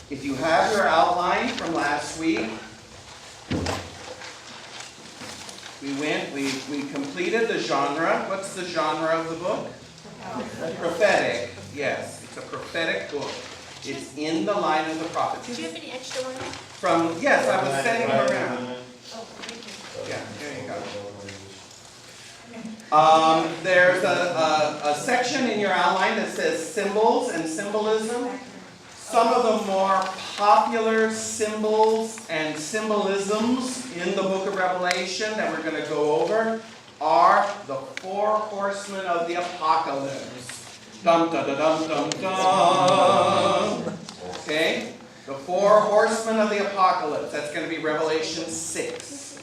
If you have your outline from last week, we completed the genre. What's the genre of the book? Prophetic. Yes, it's a prophetic book. It's in the line of the prophets. Do you have any extra ones? Yes, I was sending them around. Oh, thank you. Yeah, there you go. There's a section in your outline that says symbols and symbolism. Some of the more popular symbols and symbolisms in the book of Revelation that we're going to go over are the 4 horsemen of the apocalypse. Dum dum dum dum dum. Okay? The 4 horsemen of the apocalypse. That's going to be Revelation 6.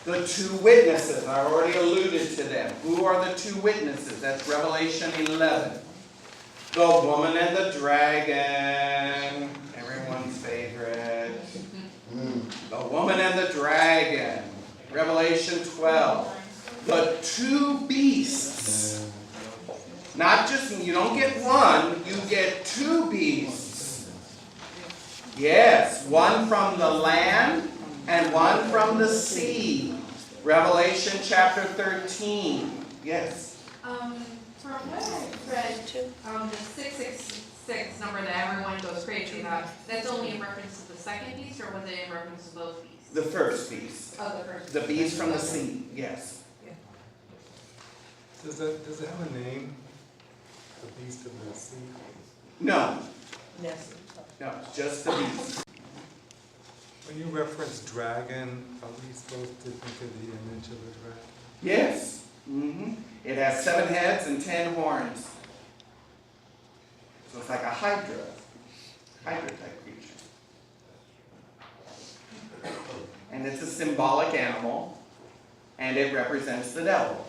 The 2 witnesses. I already alluded to them. Who are the 2 witnesses? That's Revelation 11. The woman and the dragon. Everyone's favorite. The woman and the dragon. Revelation 12. The 2 beasts. Not just, you don't get one, you get 2 beasts. Yes, one from the land and one from the sea. Revelation chapter 13. Yes. From what I read, the 666 number that everyone goes crazy about, that's only in reference to the second beast, or was it in reference to both beasts? The first beast. Oh, the first. The beast from the sea, yes. Does it have a name? The beast of the sea? No, Yes. no, just the beast. When you reference dragon, are we supposed to think of the image of the dragon? Yes. It has 7 heads and 10 horns. So it's like a hydra type creature. And it's a symbolic animal, and it represents the devil.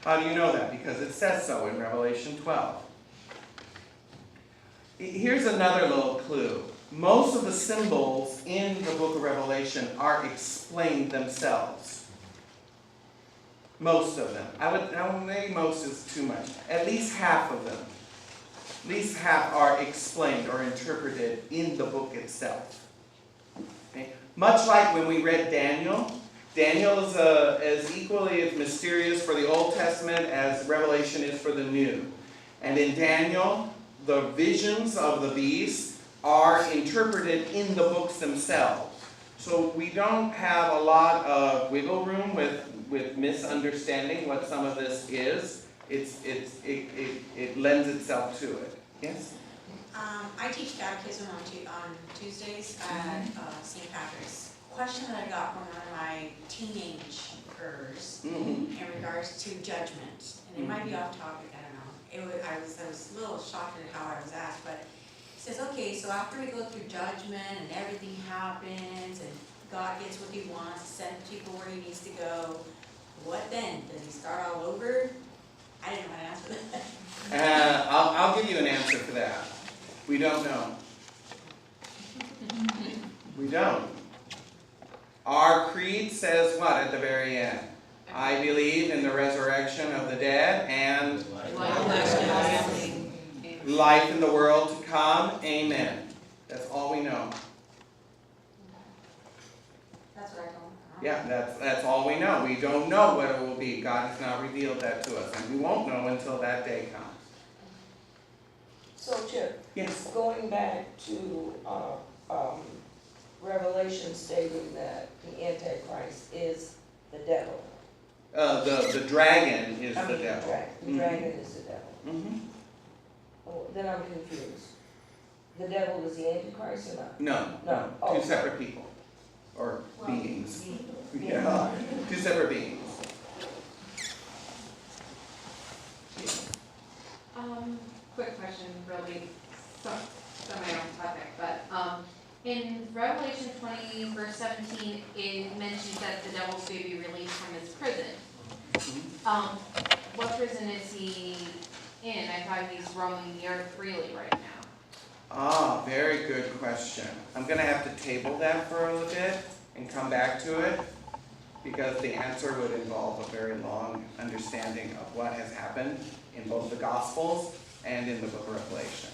How do you know that? Because it says so in Revelation 12. Here's another little clue. Most of the symbols in the book of Revelation are explained themselves. Most of them. I would maybe most is too much. At least half of them. At least half are explained or interpreted in the book itself. Okay? Much like when we read Daniel. Daniel is as equally as mysterious for the Old Testament as Revelation is for the New. And in Daniel, the visions of the beast are interpreted in the books themselves. So we don't have a lot of wiggle room with misunderstanding what some of this is. It lends itself to it. Yes? I teach catechism on Tuesdays at St. Patrick's. Question that I got from one of my teenagers in regards to judgment, and it might be off topic, I don't know. I was a little shocked at how I was asked, but it says, okay, so after we go through judgment and everything happens and God gets what he wants, sends people where he needs to go, what then? Does he start all over? I didn't know how to answer that. I'll give you an answer for that. We don't know. We don't. Our creed says what at the very end? I believe in the resurrection of the dead and life in the world to come. Amen. That's all we know. That's what I told him. Yeah, that's all we know. We don't know what it will be. God has not revealed that to us, and we won't know until that day comes. So, Chip, Yes. going back to Revelation stating that the Antichrist is the devil. The dragon is the devil. The dragon is the devil. Mm-hmm. Oh, then I'm confused. The devil is the Antichrist or not? No, No. no, 2 separate people or beings. Yeah, 2 separate beings. Quick question, really, semi-off topic, but, in Revelation 20, verse 17, it mentions that the devil's going to be released from his prison. What prison is he in? I thought he's roaming the earth freely right now. Ah, very good question. I'm going to have to table that for a little bit and come back to it, because the answer would involve a very long understanding of what has happened in both the Gospels and in the book of Revelation.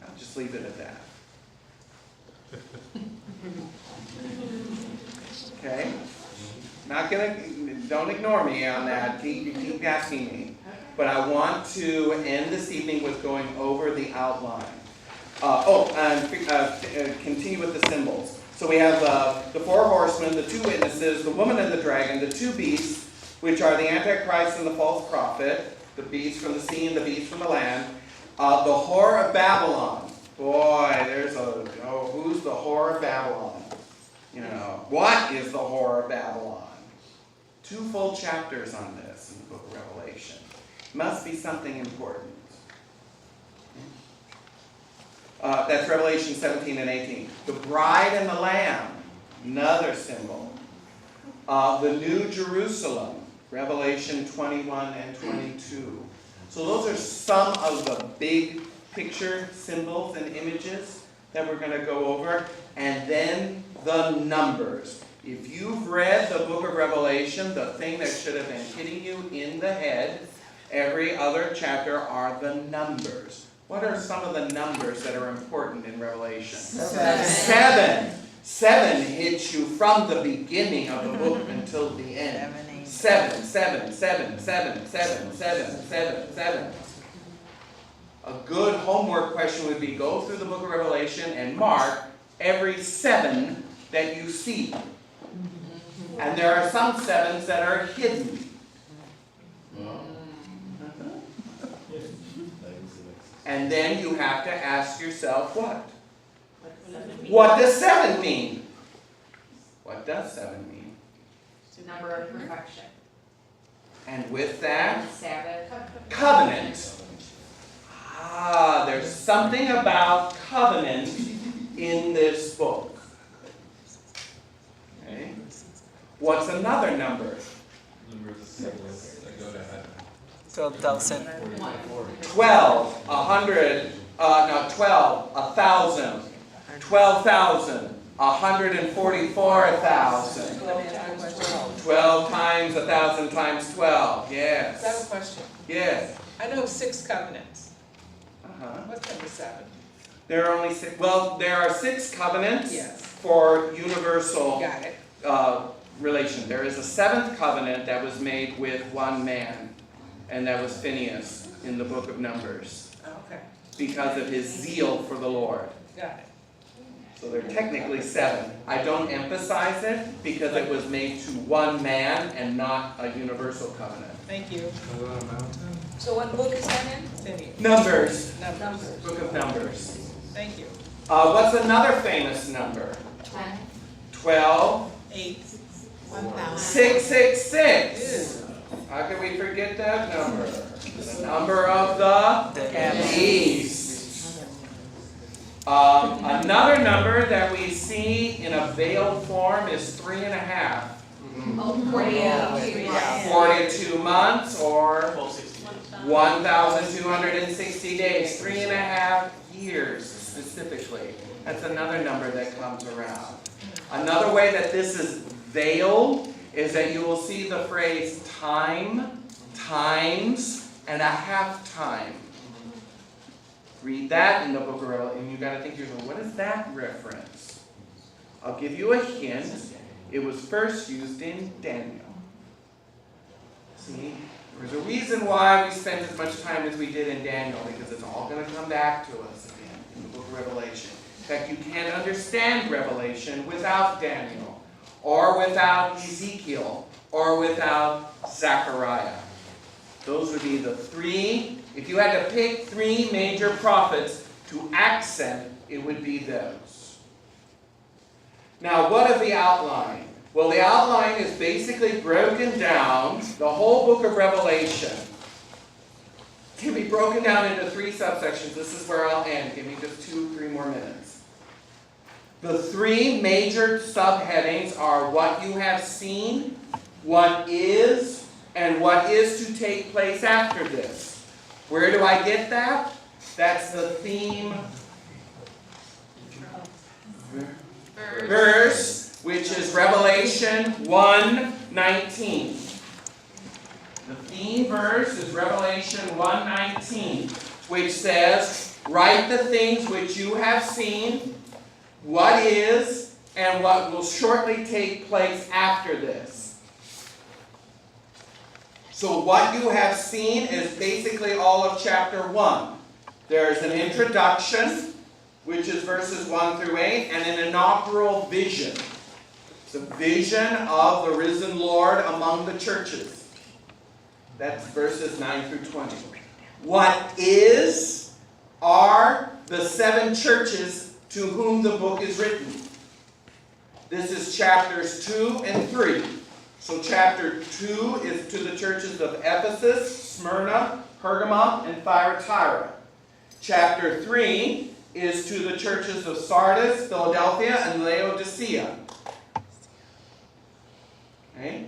I'll just Just leave it at that. Okay? Not gonna, don't ignore me on that, keep asking me. But I want to end this evening with going over the outline. Continue with the symbols. So we have the 4 horsemen, the 2 witnesses, the woman and the dragon, the 2 beasts, which are the Antichrist and the false prophet, the beast from the sea and the beast from the land, the whore of Babylon. Boy, who's the whore of Babylon? You know, what is the whore of Babylon? 2 full chapters on this in the book of Revelation. Must be something important. That's Revelation 17 and 18. The bride and the lamb, another symbol. The New Jerusalem, Revelation 21 and 22. So those are some of the big picture symbols and images that we're going to go over. And then the numbers. If you've read the book of Revelation, the thing that should have been hitting you in the head every other chapter are the numbers. What are some of the numbers that are important in Revelation? 7. 7 hits you from the beginning of the book until the end. 7, 7, 7, 7, 7, 7, 7, 7. A good homework question would be go through the book of Revelation and mark every 7 that you see. And there are some 7s that are hidden. And then you have to ask yourself what? What does 7 mean? What does 7 mean? Number of perfection. And with that, Sabbath. covenant. There's something about covenant in this book. Okay. What's another number? 12,000. 12, 100, 12, 1,000, 12,000, 144,000. 12 times 1,000 times 12, yes. I have a question. Yes. I know of 6 covenants. Uh-huh. What's number 7? There are only 6, well, there are 6 covenants Yes. for universal Got it. relation. There is a 7th covenant that was made with one man, and that was Phineas in the book of Numbers, Okay, because of his zeal for the Lord. got it. So they're technically 7. I don't emphasize it because it was made to one man and not a universal covenant. Thank you. So what book is that in? Cindy. Numbers. Numbers. Book of Numbers. Thank you. What's another famous number? 10. 12. 8. 666. How can we forget that number? The number of the beast. Another number that we see in a veiled form is 3.5. Oh, 42. 42 months or 1,260 days. 3.5 years specifically. That's another number that comes around. Another way that this is veiled is that you will see the phrase time, times, and a half time. Read that in the book of Revelation, and you got to think, what is that reference? I'll give you a hint. It was first used in Daniel. See, there's a reason why we spent as much time as we did in Daniel, because it's all going to come back to us again in the book of Revelation. In fact, you can't understand Revelation without Daniel, or without Ezekiel, or without Zechariah. Those would be the 3. If you had to pick 3 major prophets to accent, it would be those. Now, what is the outline? Well, the outline is basically broken down, the whole book of Revelation. It can be broken down into 3 subsections. This is where I'll end. Give me just 2-3 more minutes. The 3 major subheadings are what you have seen, what is, and what is to take place after this. Where do I get that? That's the theme verse, which is Revelation 1:19. The theme verse is Revelation 1:19, which says, Write the things which you have seen, what is, and what will shortly take place after this. So what you have seen is basically all of chapter 1. There's an introduction, which is verses 1 through 8, and an inaugural vision. It's a vision of the risen Lord among the churches. That's verses 9 through 20. What is, are the 7 churches to whom the book is written. This is chapters 2 and 3. So chapter 2 is to the churches of Ephesus, Smyrna, Pergamum, and Thyatira. Chapter 3 is to the churches of Sardis, Philadelphia, and Laodicea. Okay?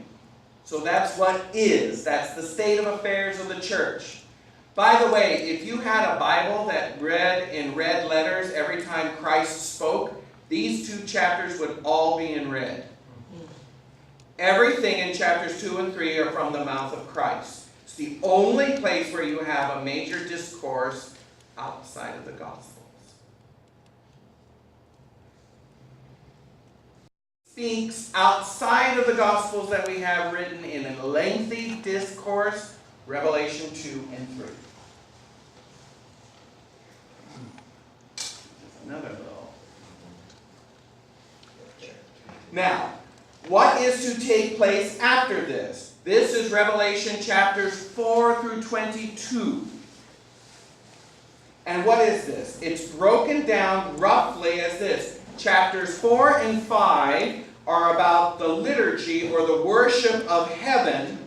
So that's what is. That's the state of affairs of the church. By the way, if you had a Bible that read in red letters every time Christ spoke, these 2 chapters would all be in red. Everything in chapters 2 and 3 are from the mouth of Christ. It's the only place where you have a major discourse outside of the Gospels. Speaks outside of the Gospels that we have written in a lengthy discourse, Revelation 2 and 3. Another little. Now, what is to take place after this? This is Revelation chapters 4 through 22. And what is this? It's broken down roughly as this. Chapters 4 and 5 are about the liturgy or the worship of heaven,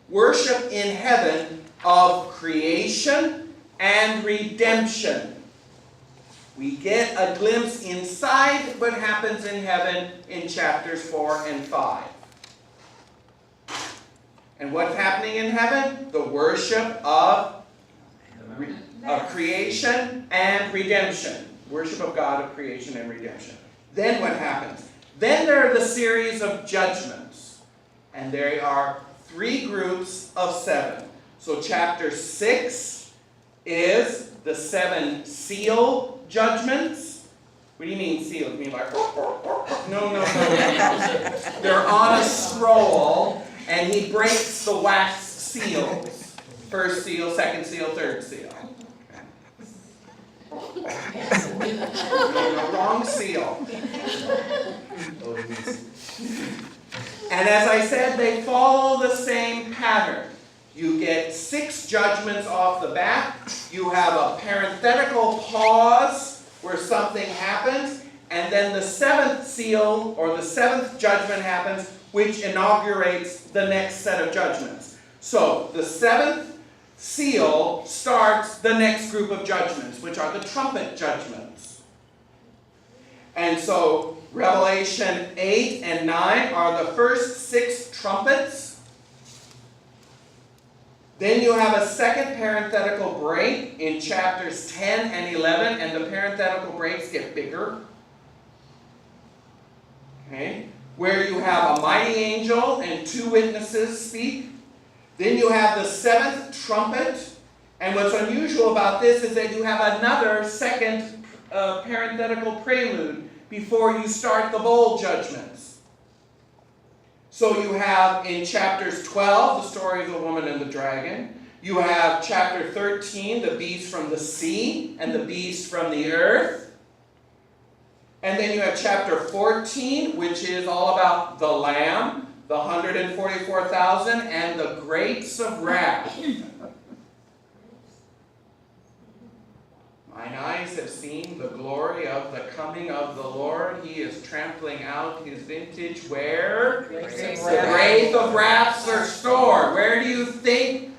worship in heaven of creation and redemption. We get a glimpse inside what happens in heaven in chapters 4 and 5. And what's happening in heaven? The worship of creation and redemption. Worship of God of creation and redemption. Then what happens? Then there are the series of judgments. And there are 3 groups of 7. So chapter 6 is the 7 seal judgments. What do you mean sealed? You mean like, no. They're on a scroll, and he breaks the wax seals. First seal, second seal, third seal. No, wrong seal. And as I said, they follow the same pattern. You get 6 judgments off the bat. You have a parenthetical pause where something happens. And then the 7th seal, or the 7th judgment happens, which inaugurates the next set of judgments. So, the 7th seal starts the next group of judgments, which are the trumpet judgments. And so, Revelation 8 and 9 are the first 6 trumpets. Then you have a second parenthetical break in chapters 10 and 11, and the parenthetical breaks get bigger. Okay? Where you have a mighty angel and 2 witnesses speak. Then you have the 7th trumpet. And what's unusual about this is that you have another second parenthetical prelude before you start the bowl judgments. So you have in chapters 12, the story of the woman and the dragon. You have chapter 13, the beast from the sea and the beast from the earth. And then you have chapter 14, which is all about the Lamb, the 144,000, and the grapes of wrath. Mine eyes have seen the glory of the coming of the Lord. He is trampling out his vintage where? The grapes of wraths are stored. Where do you think?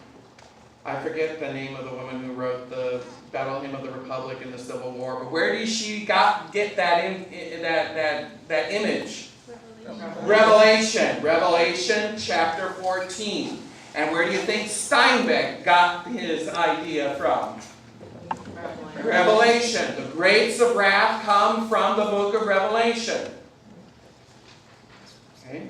I forget the name of the woman who wrote the Battle Hymn of the Republic in the Civil War, but where did she get that image? Revelation chapter 14. And where do you think Steinbeck got his idea from? Revelation. The grapes of wrath come from the book of Revelation. Okay.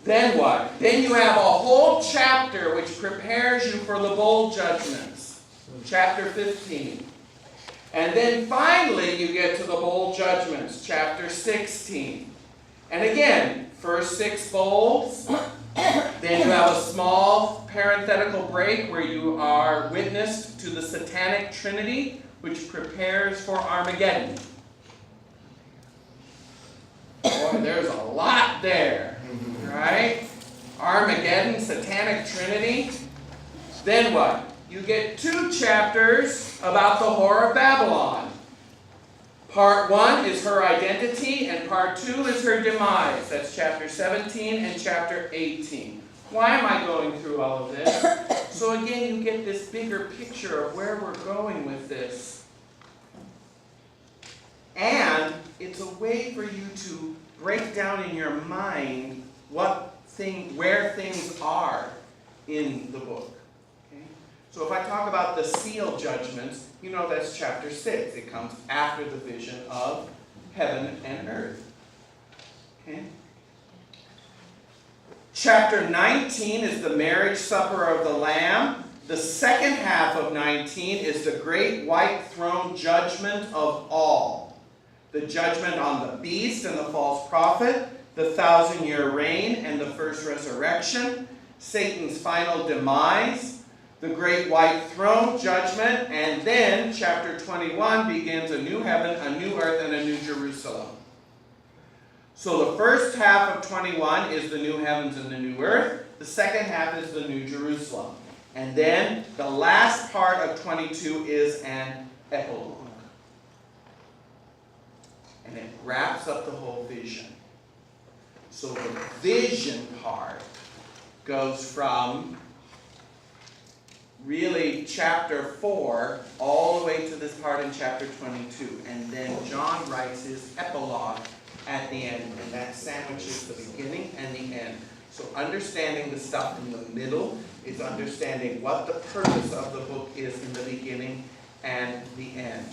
Then what? Then you have a whole chapter which prepares you for the bowl judgments. Chapter 15. And then finally you get to the bowl judgments, chapter 16. And again, first 6 bowls, then you have a small parenthetical break where you are witness to the satanic trinity, which prepares for Armageddon. Boy, there's a lot there, right? Armageddon, satanic trinity. Then what? You get 2 chapters about the whore of Babylon. Part 1 is her identity, and part 2 is her demise. That's chapter 17 and chapter 18. Why am I going through all of this? So again, you get this bigger picture of where we're going with this. And it's a way for you to break down in your mind where things are in the book. Okay? So if I talk about the seal judgments, you know that's chapter 6. It comes after the vision of heaven and earth. Okay? Chapter 19 is the marriage supper of the Lamb. The second half of 19 is the great white throne judgment of all. The judgment on the beast and the false prophet, the 1,000-year reign and the first resurrection, Satan's final demise, the great white throne judgment, and then chapter 21 begins a new heaven, a new earth, and a new Jerusalem. So the first half of 21 is the new heavens and the new earth. The second half is the new Jerusalem. And then the last part of 22 is an epilogue. And it wraps up the whole vision. So the vision part goes from really chapter 4 all the way to this part in chapter 22. And then John writes his epilogue at the end. And that sandwiches the beginning and the end. So understanding the stuff in the middle is understanding what the purpose of the book is in the beginning and the end.